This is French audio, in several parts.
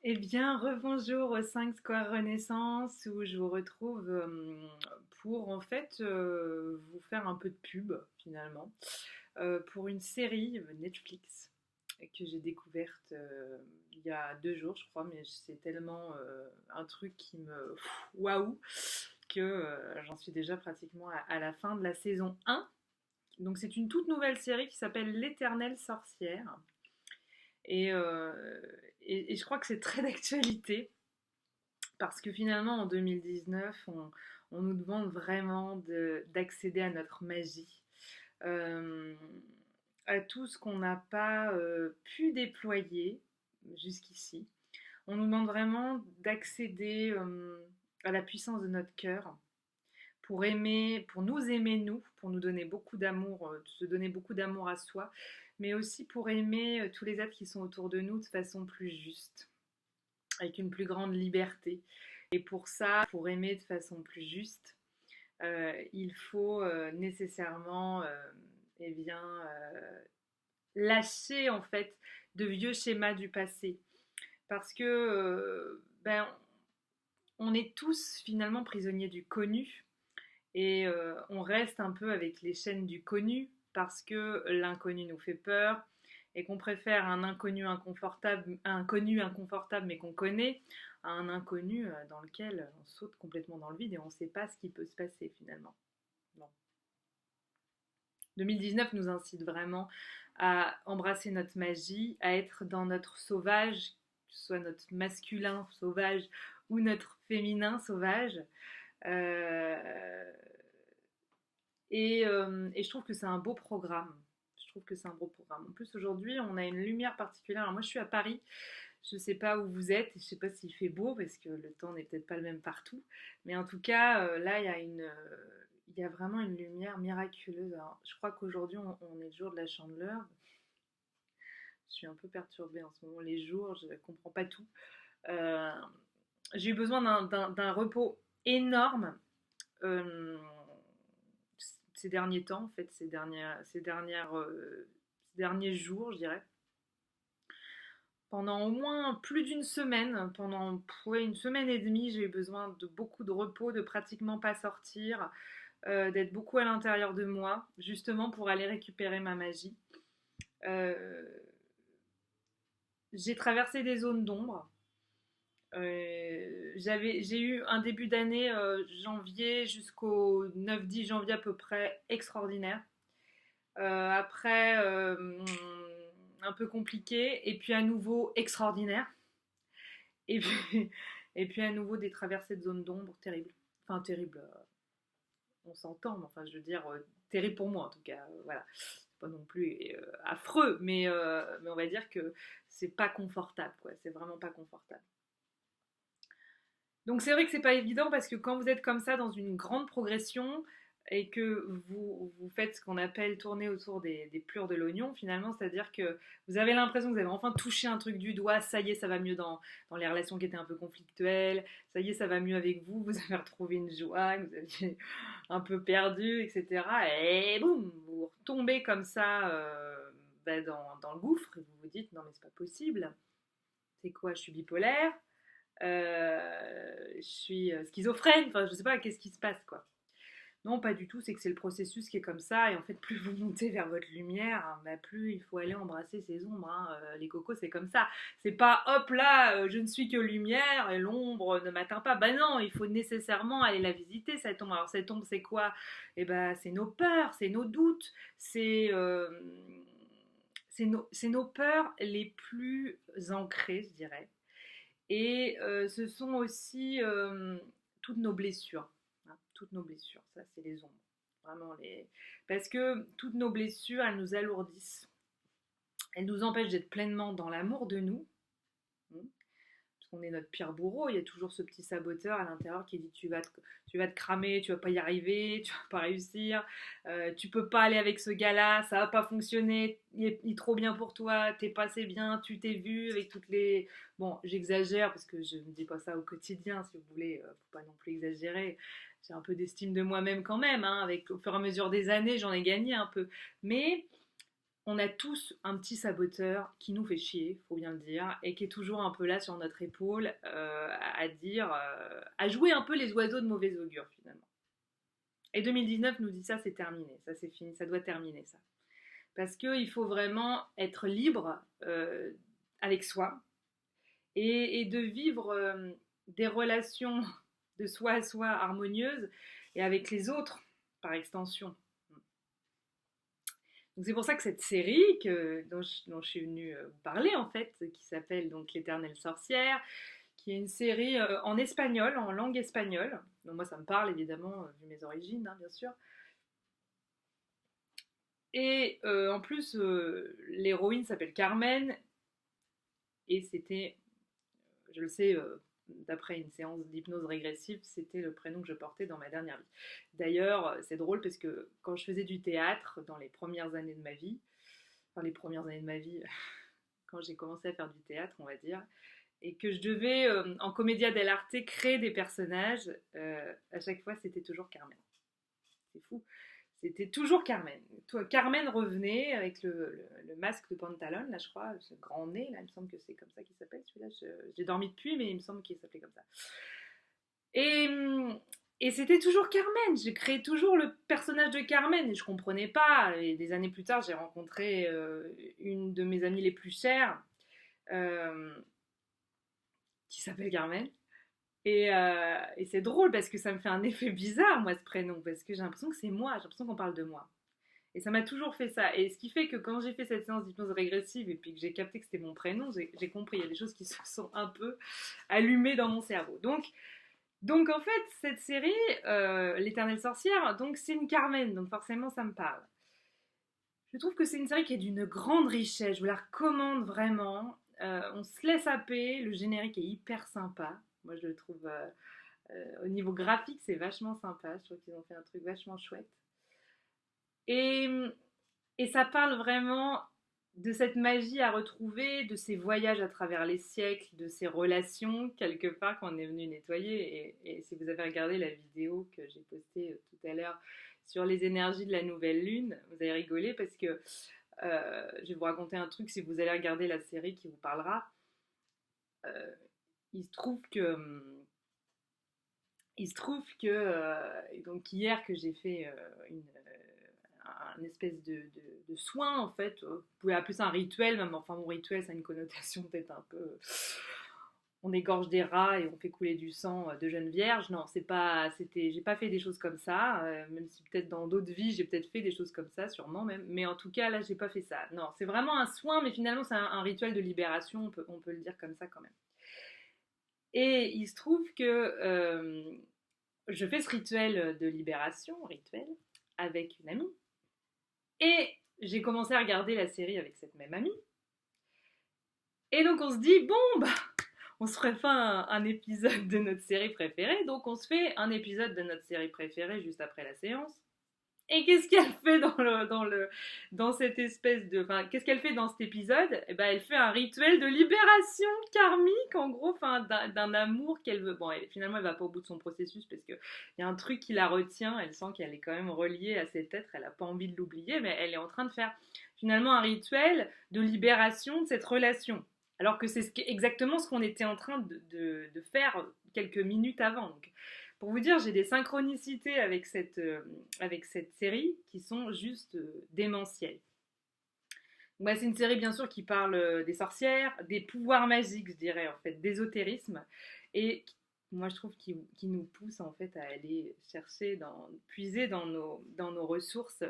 Eh bien, rebonjour au 5 Square Renaissance où je vous retrouve pour en fait vous faire un peu de pub finalement pour une série Netflix que j'ai découverte il y a 2 jours je crois, mais c'est tellement un truc qui me waouh que j'en suis déjà pratiquement à la fin de la saison 1. Donc c'est une toute nouvelle série qui s'appelle L'Éternelle Sorcière. Et, euh, et je crois que c'est très d'actualité parce que finalement en 2019, on nous demande vraiment d'accéder à notre magie, euh, à tout ce qu'on n'a pas pu déployer jusqu'ici. On nous demande vraiment d'accéder à la puissance de notre cœur pour aimer, pour nous aimer nous, pour nous donner beaucoup d'amour, se donner beaucoup d'amour à soi, mais aussi pour aimer tous les êtres qui sont autour de nous de façon plus juste, avec une plus grande liberté. Et pour ça, pour aimer de façon plus juste, il faut nécessairement eh bien, lâcher en fait de vieux schémas du passé. Parce que on est tous finalement prisonniers du connu et on reste un peu avec les chaînes du connu parce que l'inconnu nous fait peur et qu'on préfère un connu inconfortable mais qu'on connaît, à un inconnu dans lequel on saute complètement dans le vide et on ne sait pas ce qui peut se passer finalement. Bon. 2019 nous incite vraiment à embrasser notre magie, à être dans notre sauvage, que ce soit notre masculin sauvage ou notre féminin sauvage. Euh, et je trouve que c'est un beau programme. Je trouve que c'est un beau programme. En plus, aujourd'hui, on a une lumière particulière. Alors, moi, je suis à Paris. Je ne sais pas où vous êtes. Je ne sais pas s'il fait beau parce que le temps n'est peut-être pas le même partout. Mais en tout cas, là, il y a vraiment une lumière miraculeuse. Alors, je crois qu'aujourd'hui, on est le jour de la Chandeleur. Je suis un peu perturbée en ce moment. Les jours, je ne comprends pas tout. Euh, j'ai eu besoin d'un repos énorme. Euh, ces derniers temps, en fait, ces derniers jours, je dirais. Pendant au moins plus d'une semaine, pendant ouais, une semaine et demie, j'ai eu besoin de beaucoup de repos, de pratiquement pas sortir, d'être beaucoup à l'intérieur de moi, justement pour aller récupérer ma magie. Euh, j'ai traversé des zones d'ombre. J'ai eu un début d'année janvier jusqu'au 9-10 janvier à peu près extraordinaire. Après, un peu compliqué. Et puis à nouveau extraordinaire. Et puis, et puis à nouveau des traversées de zones d'ombre terribles. Enfin, terribles, on s'entend, mais enfin, je veux dire, terrible pour moi en tout cas. Voilà. C'est pas non plus affreux, mais on va dire que c'est pas confortable, quoi. C'est vraiment pas confortable. Donc c'est vrai que c'est pas évident parce que quand vous êtes comme ça dans une grande progression et que vous faites ce qu'on appelle tourner autour des pleurs de l'oignon, finalement, c'est-à-dire que vous avez l'impression que vous avez enfin touché un truc du doigt, ça y est, ça va mieux dans les relations qui étaient un peu conflictuelles, ça y est, ça va mieux avec vous, vous avez retrouvé une joie, vous aviez un peu perdu, etc. Et boum, vous retombez comme ça dans le gouffre et vous vous dites non mais c'est pas possible, c'est quoi, je suis bipolaire, je suis schizophrène, enfin je sais pas, qu'est-ce qui se passe quoi. Non, pas du tout, c'est que c'est le processus qui est comme ça, et en fait, plus vous montez vers votre lumière, hein, bah, plus il faut aller embrasser ces ombres. Hein. Les cocos, c'est comme ça. C'est pas hop là, je ne suis que lumière et l'ombre ne m'atteint pas. Bah non, il faut nécessairement aller la visiter, cette ombre. Alors, cette ombre, c'est quoi? Eh ben, c'est nos peurs, c'est nos doutes, c'est nos peurs les plus ancrées, je dirais. Et ce sont aussi toutes nos blessures. Hein, toutes nos blessures, ça c'est les ombres. Vraiment les. Parce que toutes nos blessures, elles nous alourdissent. Elles nous empêchent d'être pleinement dans l'amour de nous. Hein, parce qu'on est notre pire bourreau, il y a toujours ce petit saboteur à l'intérieur qui dit tu vas te cramer, tu vas pas y arriver, tu vas pas réussir, tu peux pas aller avec ce gars-là, ça va pas fonctionner, il est trop bien pour toi, t'es pas assez bien, tu t'es vu avec toutes les... Bon, j'exagère parce que je ne dis pas ça au quotidien, si vous voulez, faut pas non plus exagérer. J'ai un peu d'estime de moi-même quand même, hein, avec, au fur et à mesure des années, j'en ai gagné un peu. Mais on a tous un petit saboteur qui nous fait chier, faut bien le dire, et qui est toujours un peu là sur notre épaule à dire, à jouer un peu les oiseaux de mauvais augure finalement. Et 2019 nous dit ça, c'est terminé, ça c'est fini, ça doit terminer ça. Parce qu'il faut vraiment être libre avec soi et de vivre des relations de soi à soi harmonieuses et avec les autres par extension. Donc c'est pour ça que cette série dont je suis venue vous parler en fait, qui s'appelle donc L'Éternelle Sorcière, qui est une série en espagnol, en langue espagnole. Donc moi ça me parle évidemment vu mes origines bien sûr. Et en plus l'héroïne s'appelle Carmen et c'était, je le sais d'après une séance d'hypnose régressive, c'était le prénom que je portais dans ma dernière vie. D'ailleurs, c'est drôle parce que quand je faisais du théâtre dans les premières années de ma vie, enfin les premières années de ma vie, quand j'ai commencé à faire du théâtre, on va dire, et que je devais, en commedia dell'arte, créer des personnages, à chaque fois, c'était toujours Carmen. C'est fou. C'était toujours Carmen. Carmen revenait avec le masque de pantalon, là, je crois, ce grand nez, là, il me semble que c'est comme ça qu'il s'appelle, celui-là. J'ai dormi depuis, mais il me semble qu'il s'appelait comme ça. Et, et c'était toujours Carmen. J'ai créé toujours le personnage de Carmen et je comprenais pas. Et des années plus tard, j'ai rencontré une de mes amies les plus chères euh, qui s'appelle Carmen. Et c'est drôle parce que ça me fait un effet bizarre, moi, ce prénom, parce que j'ai l'impression que c'est moi, j'ai l'impression qu'on parle de moi. Et ça m'a toujours fait ça. Et ce qui fait que quand j'ai fait cette séance d'hypnose régressive et puis que j'ai capté que c'était mon prénom, j'ai compris, il y a des choses qui se sont un peu allumées dans mon cerveau. Donc en fait, cette série, L'Éternelle Sorcière, donc c'est une Carmen, donc forcément ça me parle. Je trouve que c'est une série qui est d'une grande richesse, je vous la recommande vraiment. On se laisse happer, le générique est hyper sympa. Moi je le trouve, au niveau graphique, c'est vachement sympa. Je trouve qu'ils ont fait un truc vachement chouette. Et, et ça parle vraiment de cette magie à retrouver, de ces voyages à travers les siècles, de ces relations quelque part qu'on est venu nettoyer. Et si vous avez regardé la vidéo que j'ai postée tout à l'heure sur les énergies de la nouvelle lune, vous allez rigoler parce que je vais vous raconter un truc si vous allez regarder la série qui vous parlera. Euh, il se trouve que donc hier que j'ai fait un espèce de soin en fait, vous pouvez appeler ça un rituel, même enfin mon rituel ça a une connotation peut-être un peu, on égorge des rats et on fait couler du sang de jeunes vierges. Non, j'ai pas fait des choses comme ça, même si peut-être dans d'autres vies j'ai peut-être fait des choses comme ça, sûrement même, mais en tout cas là j'ai pas fait ça. Non, c'est vraiment un soin, mais finalement c'est un rituel de libération, on peut le dire comme ça quand même. Et il se trouve que je fais ce rituel de libération, avec une amie. Et j'ai commencé à regarder la série avec cette même amie. Et donc on se dit, bon, bah, on se ferait un épisode de notre série préférée. Donc on se fait un épisode de notre série préférée juste après la séance. Et qu'est-ce qu'elle fait dans cette espèce de, enfin, qu'est-ce qu'elle fait dans cet épisode? Eh ben, elle fait un rituel de libération karmique, en gros, enfin, d'un amour qu'elle veut. Bon, finalement, elle va pas au bout de son processus parce que il y a un truc qui la retient. Elle sent qu'elle est quand même reliée à cet être. Elle a pas envie de l'oublier, mais elle est en train de faire finalement un rituel de libération de cette relation. Alors que c'est exactement ce qu'on était en train de faire quelques minutes avant. Donc, pour vous dire, j'ai des synchronicités avec cette série qui sont juste démentielles. Bah, c'est une série bien sûr qui parle des sorcières, des pouvoirs magiques, je dirais en fait, d'ésotérisme, et moi je trouve qui nous pousse en fait à aller chercher, puiser dans nos ressources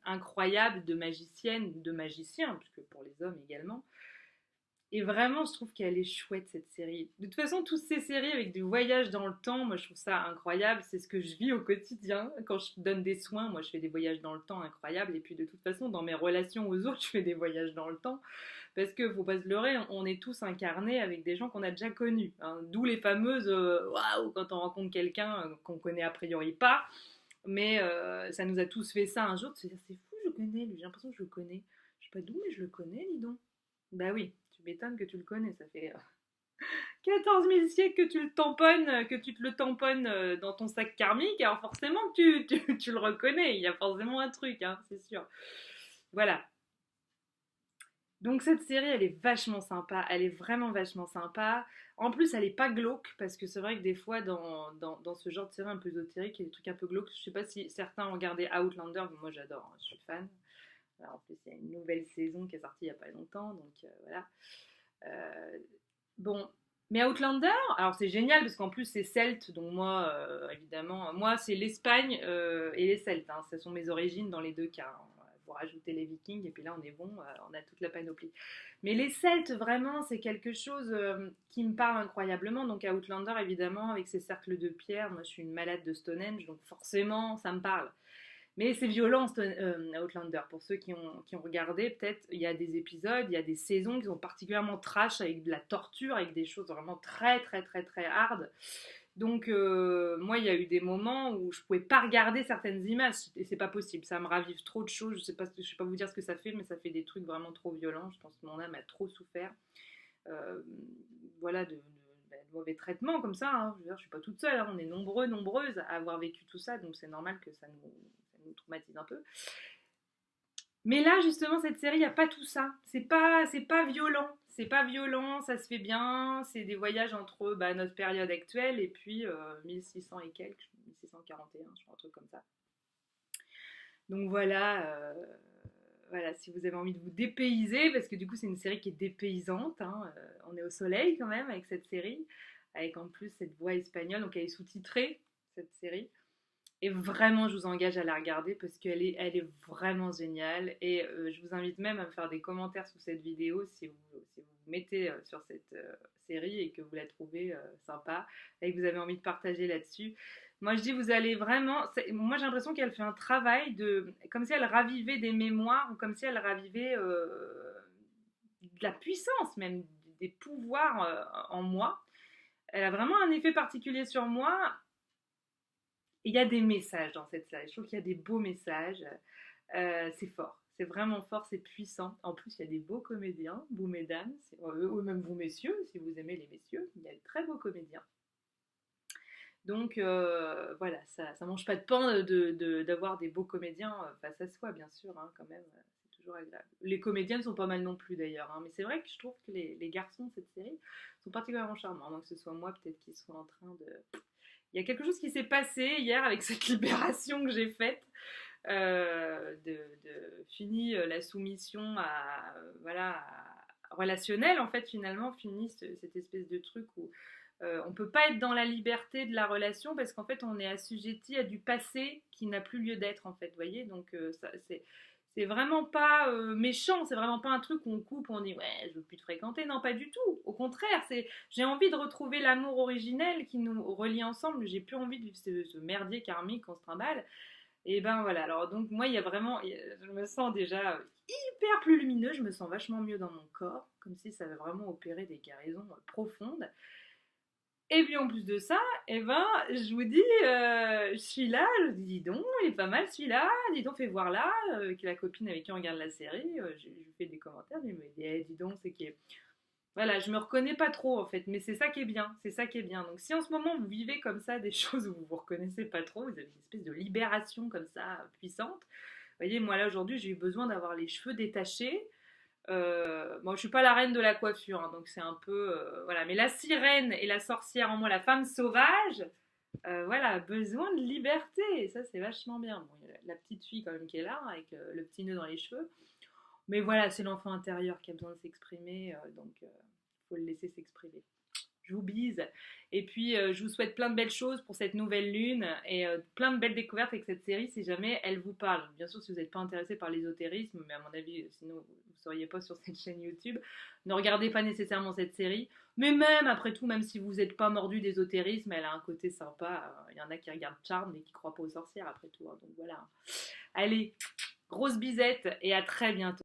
incroyables de magiciennes, de magiciens, puisque pour les hommes également, et vraiment, je trouve qu'elle est chouette cette série. De toute façon, toutes ces séries avec des voyages dans le temps, moi je trouve ça incroyable. C'est ce que je vis au quotidien. Quand je donne des soins, moi je fais des voyages dans le temps incroyables. Et puis de toute façon, dans mes relations aux autres, je fais des voyages dans le temps. Parce que, faut pas se leurrer, on est tous incarnés avec des gens qu'on a déjà connus. Hein. D'où les fameuses waouh, quand on rencontre quelqu'un qu'on connaît a priori pas. Mais ça nous a tous fait ça un jour, de se dire c'est fou, je connais lui, j'ai l'impression que je le connais. Je sais pas d'où, mais je le connais, dis donc. Bah oui, tu m'étonnes que tu le connais, ça fait 14 000 siècles que tu te le tamponnes dans ton sac karmique, alors forcément tu le reconnais, il y a forcément un truc, hein, c'est sûr. Voilà. Donc cette série, elle est vachement sympa, elle est vraiment vachement sympa. En plus, elle est pas glauque, parce que c'est vrai que des fois, dans ce genre de série un peu ésotérique, il y a des trucs un peu glauques. Je sais pas si certains ont regardé Outlander, mais moi j'adore, hein, je suis fan. Alors, en plus, il y a une nouvelle saison qui est sortie il y a pas longtemps, donc voilà. Euh, bon, mais Outlander, alors c'est génial parce qu'en plus c'est celte, donc moi, évidemment, moi c'est l'Espagne et les Celtes, hein, ce sont mes origines dans les deux cas, hein. Vous rajoutez les Vikings et puis là on est bon, on a toute la panoplie. Mais les Celtes, vraiment, c'est quelque chose qui me parle incroyablement. Donc Outlander, évidemment, avec ses cercles de pierre, moi je suis une malade de Stonehenge, donc forcément ça me parle. Mais c'est violent, Outlander. Pour ceux qui ont regardé, peut-être, il y a des épisodes, il y a des saisons qui sont particulièrement trash, avec de la torture, avec des choses vraiment très, très, très, très hard. Donc, moi, il y a eu des moments où je pouvais pas regarder certaines images, et c'est pas possible. Ça me ravive trop de choses. Je sais pas vous dire ce que ça fait, mais ça fait des trucs vraiment trop violents. Je pense que mon âme a trop souffert. Euh, voilà, de mauvais traitements comme ça, hein. Je veux dire, je suis pas toute seule, hein. On est nombreux, nombreuses à avoir vécu tout ça, donc c'est normal que ça nous traumatise un peu. Mais là, justement, cette série, il n'y a pas tout ça. C'est pas violent. C'est pas violent, ça se fait bien. C'est des voyages entre notre période actuelle et puis 1600 et quelques, 1641, je crois, un truc comme ça. Donc voilà, voilà, si vous avez envie de vous dépayser, parce que du coup c'est une série qui est dépaysante, hein, on est au soleil quand même avec cette série, avec en plus cette voix espagnole, donc elle est sous-titrée, cette série. Et vraiment, je vous engage à la regarder parce elle est vraiment géniale. Et je vous invite même à me faire des commentaires sous cette vidéo si vous vous mettez sur cette série et que vous la trouvez sympa et que vous avez envie de partager là-dessus. Moi, je dis, vous allez vraiment. Moi, j'ai l'impression qu'elle fait un travail comme si elle ravivait des mémoires ou comme si elle ravivait de la puissance, même des pouvoirs en moi. Elle a vraiment un effet particulier sur moi. Il y a des messages dans cette série. Je trouve qu'il y a des beaux messages. C'est fort. C'est vraiment fort, c'est puissant. En plus, il y a des beaux comédiens, vous mesdames, ou même vous messieurs, si vous aimez les messieurs. Il y a de très beaux comédiens. Donc voilà, ça mange pas de pain d'avoir des beaux comédiens face à soi, bien sûr, hein, quand même. C'est toujours agréable. Les comédiennes sont pas mal non plus d'ailleurs, hein, mais c'est vrai que je trouve que les garçons de cette série sont particulièrement charmants. Donc que ce soit moi, peut-être qu'ils sont en train de. Il y a quelque chose qui s'est passé hier avec cette libération que j'ai faite. Fini la soumission à voilà relationnelle en fait finalement fini cette espèce de truc où on peut pas être dans la liberté de la relation parce qu'en fait on est assujetti à du passé qui n'a plus lieu d'être en fait, vous voyez, donc c'est vraiment pas méchant, c'est vraiment pas un truc où on coupe, où on dit ouais je veux plus te fréquenter, non pas du tout, au contraire, j'ai envie de retrouver l'amour originel qui nous relie ensemble, j'ai plus envie de vivre ce merdier karmique qu'on se trimballe. Et ben voilà, alors donc moi il y a vraiment, je me sens déjà hyper plus lumineux, je me sens vachement mieux dans mon corps, comme si ça avait vraiment opéré des guérisons profondes. Et puis en plus de ça, eh ben, je vous dis, je suis là, je dis donc, il est pas mal celui-là, dis donc, fais voir là, que la copine avec qui on regarde la série, je lui fais des commentaires, je me dis, dis donc, c'est qui est. Voilà, je me reconnais pas trop en fait, mais c'est ça qui est bien, c'est ça qui est bien. Donc si en ce moment vous vivez comme ça des choses où vous vous reconnaissez pas trop, vous avez une espèce de libération comme ça puissante. Vous voyez, moi là aujourd'hui j'ai eu besoin d'avoir les cheveux détachés. Bon, je suis pas la reine de la coiffure, hein, donc c'est un peu voilà. Mais la sirène et la sorcière en moi, la femme sauvage, voilà, besoin de liberté. Et ça c'est vachement bien. Bon, il y a la petite fille quand même qui est là avec le petit nœud dans les cheveux. Mais voilà, c'est l'enfant intérieur qui a besoin de s'exprimer, donc faut le laisser s'exprimer. Je vous bise. Et puis, je vous souhaite plein de belles choses pour cette nouvelle lune et plein de belles découvertes avec cette série si jamais elle vous parle. Bien sûr, si vous n'êtes pas intéressé par l'ésotérisme, mais à mon avis, sinon vous ne seriez pas sur cette chaîne YouTube, ne regardez pas nécessairement cette série. Mais même, après tout, même si vous n'êtes pas mordu d'ésotérisme, elle a un côté sympa. Il y en a qui regardent Charme mais qui ne croient pas aux sorcières, après tout, hein, donc voilà. Allez, grosse bisette et à très bientôt.